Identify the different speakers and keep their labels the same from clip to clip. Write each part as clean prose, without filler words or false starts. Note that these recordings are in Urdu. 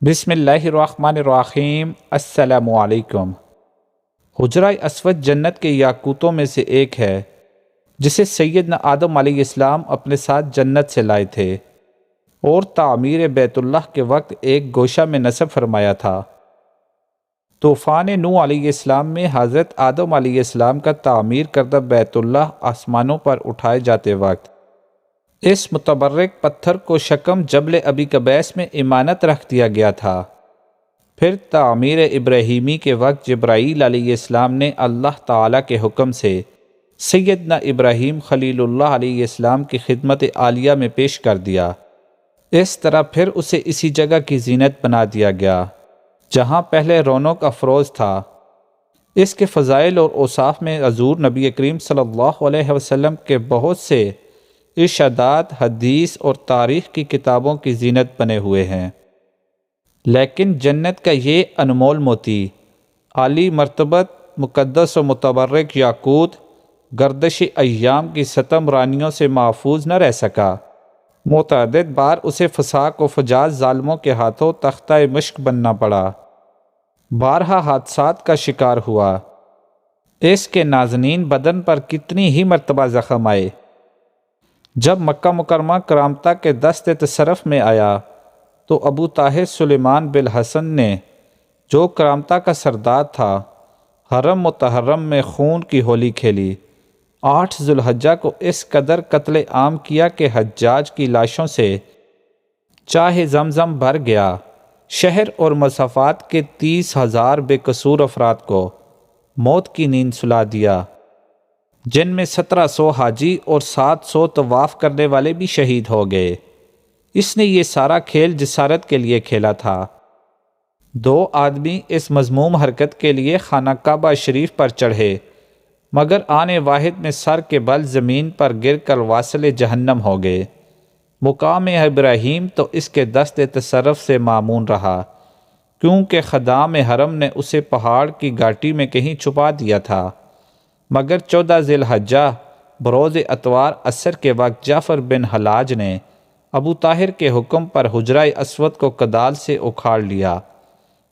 Speaker 1: بسم اللہ الرحمن الرحیم۔ السلام علیکم۔ حجرہ اسود جنت کے یاقوتوں میں سے ایک ہے جسے سیدنا آدم علیہ السلام اپنے ساتھ جنت سے لائے تھے اور تعمیر بیت اللہ کے وقت ایک گوشہ میں نصب فرمایا تھا۔ طوفان نوح علیہ السلام میں حضرت آدم علیہ السلام کا تعمیر کردہ بیت اللہ آسمانوں پر اٹھائے جاتے وقت اس متبرک پتھر کو شکم جبل ابی قبیس میں امانت رکھ دیا گیا تھا۔ پھر تعمیر ابراہیمی کے وقت جبرائیل علیہ السلام نے اللہ تعالیٰ کے حکم سے سیدنا ابراہیم خلیل اللہ علیہ السلام کی خدمت عالیہ میں پیش کر دیا۔ اس طرح پھر اسے اسی جگہ کی زینت بنا دیا گیا جہاں پہلے رونق افروز تھا۔ اس کے فضائل اور اوصاف میں حضور نبی کریم صلی اللہ علیہ وسلم کے بہت سے ارشادات حدیث اور تاریخ کی کتابوں کی زینت بنے ہوئے ہیں، لیکن جنت کا یہ انمول موتی عالی مرتبت مقدس و متبرک یاقوت گردش ایام کی ستم رانیوں سے محفوظ نہ رہ سکا۔ متعدد بار اسے فساق و فجاج ظالموں کے ہاتھوں تختہ مشق بننا پڑا، بارہا حادثات کا شکار ہوا۔ اس کے نازنین بدن پر کتنی ہی مرتبہ زخم آئے۔ جب مکہ مکرمہ کرامتہ کے دست تصرف میں آیا تو ابو طاہر سلیمان بن حسن نے، جو کرامتہ کا سردار تھا، حرم متحرم میں خون کی ہولی کھیلی۔ 8 ذو الحجہ کو اس قدر قتل عام کیا کہ حجاج کی لاشوں سے چاہ زمزم بھر گیا۔ شہر اور مسافات کے 30,000 بے قصور افراد کو موت کی نیند سلا دیا، جن میں 1700 حاجی اور 700 طواف کرنے والے بھی شہید ہو گئے۔ اس نے یہ سارا کھیل جسارت کے لیے کھیلا تھا۔ 2 آدمی اس مذموم حرکت کے لیے خانہ کعبہ شریف پر چڑھے، مگر آنے واحد میں سر کے بل زمین پر گر کر واصل جہنم ہو گئے۔ مقام ابراہیم تو اس کے دست تصرف سے مامون رہا، کیونکہ خدام حرم نے اسے پہاڑ کی گھاٹی میں کہیں چھپا دیا تھا، مگر 14 ذی الحجہ بروز اتوار عصر کے وقت جعفر بن حلاج نے ابو طاہر کے حکم پر حجرہ اسود کو کدال سے اکھاڑ لیا۔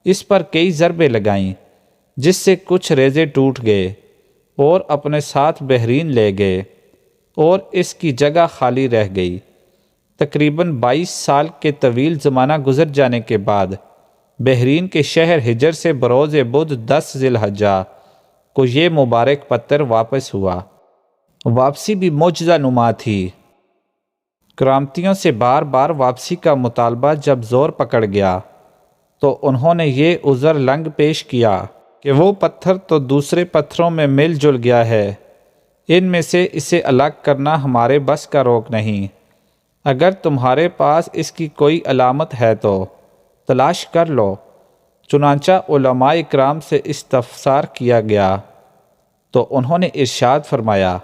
Speaker 1: اس پر کئی ضربیں لگائیں، جس سے کچھ ریزے ٹوٹ گئے اور اپنے ساتھ بحرین لے گئے اور اس کی جگہ خالی رہ گئی۔ تقریباً 22 سال کے طویل زمانہ گزر جانے کے بعد بحرین کے شہر حجر سے بروز بدھ 10 ذی الحجہ کو یہ مبارک پتھر واپس ہوا۔ واپسی بھی معجزہ نما تھی۔ کرامتیوں سے بار بار واپسی کا مطالبہ جب زور پکڑ گیا تو انہوں نے یہ عذر لنگ پیش کیا کہ وہ پتھر تو دوسرے پتھروں میں مل جل گیا ہے، ان میں سے اسے الگ کرنا ہمارے بس کا روک نہیں۔ اگر تمہارے پاس اس کی کوئی علامت ہے تو تلاش کر لو۔ چنانچہ علماء اکرام سے استفسار کیا گیا تو انہوں نے ارشاد فرمایا،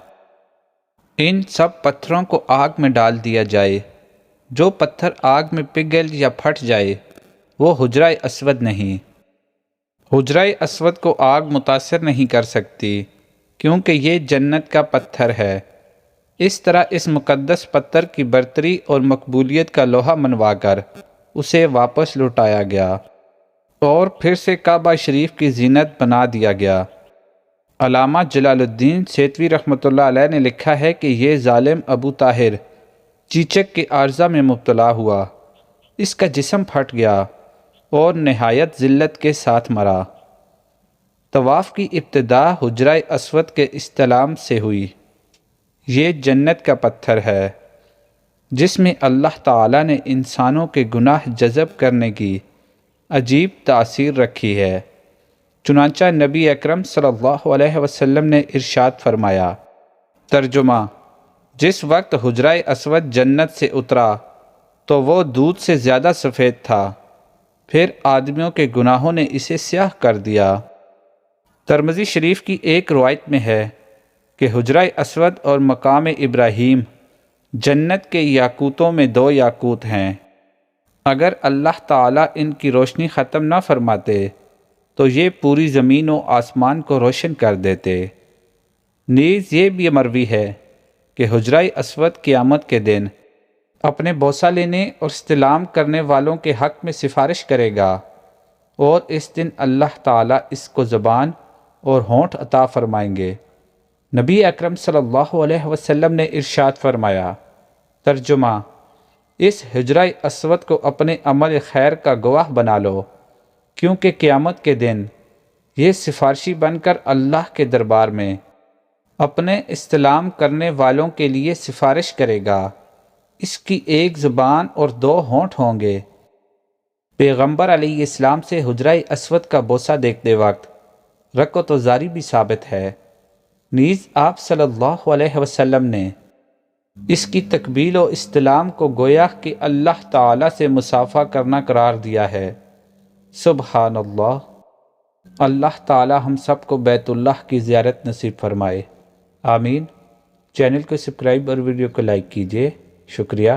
Speaker 1: ان سب پتھروں کو آگ میں ڈال دیا جائے۔ جو پتھر آگ میں پگھل یا پھٹ جائے وہ حجرہ اسود نہیں۔ حجرہ اسود کو آگ متاثر نہیں کر سکتی، کیونکہ یہ جنت کا پتھر ہے۔ اس طرح اس مقدس پتھر کی برتری اور مقبولیت کا لوہا منوا کر اسے واپس لوٹایا گیا اور پھر سے کعبہ شریف کی زینت بنا دیا گیا۔ علامہ جلال الدین سیتوی رحمۃ اللہ علیہ نے لکھا ہے کہ یہ ظالم ابو طاہر چیچک کے عارضہ میں مبتلا ہوا، اس کا جسم پھٹ گیا اور نہایت ذلت کے ساتھ مرا۔ طواف کی ابتدا حجرہ اسود کے استلام سے ہوئی۔ یہ جنت کا پتھر ہے جس میں اللہ تعالیٰ نے انسانوں کے گناہ جذب کرنے کی عجیب تاثیر رکھی ہے۔ چنانچہ نبی اکرم صلی اللہ علیہ وسلم نے ارشاد فرمایا، ترجمہ: جس وقت حجرہ اسود جنت سے اترا تو وہ دودھ سے زیادہ سفید تھا، پھر آدمیوں کے گناہوں نے اسے سیاہ کر دیا۔ ترمذی شریف کی ایک روایت میں ہے کہ حجرہ اسود اور مقام ابراہیم جنت کے یاقوتوں میں 2 یاقوت ہیں۔ اگر اللہ تعالیٰ ان کی روشنی ختم نہ فرماتے تو یہ پوری زمین و آسمان کو روشن کر دیتے۔ نیز یہ بھی مروی ہے کہ حجرہ اسود قیامت کے دن اپنے بوسہ لینے اور استلام کرنے والوں کے حق میں سفارش کرے گا، اور اس دن اللہ تعالیٰ اس کو زبان اور ہونٹ عطا فرمائیں گے۔ نبی اکرم صلی اللہ علیہ وسلم نے ارشاد فرمایا، ترجمہ: اس حجرہ اسود کو اپنے عمل خیر کا گواہ بنا لو، کیونکہ قیامت کے دن یہ سفارشی بن کر اللہ کے دربار میں اپنے استلام کرنے والوں کے لیے سفارش کرے گا۔ اس کی ایک زبان اور 2 ہونٹ ہوں گے۔ پیغمبر علیہ السلام سے حجرہ اسود کا بوسہ دیکھتے وقت رکعت و زاری بھی ثابت ہے۔ نیز آپ صلی اللہ علیہ وسلم نے اس کی تقبیل و استلام کو گویا کہ اللہ تعالیٰ سے مصافحہ کرنا قرار دیا ہے۔ سبحان اللہ۔ اللہ تعالیٰ ہم سب کو بیت اللہ کی زیارت نصیب فرمائے، آمین۔ چینل کو سبسکرائب اور ویڈیو کو لائک کیجیے، شکریہ۔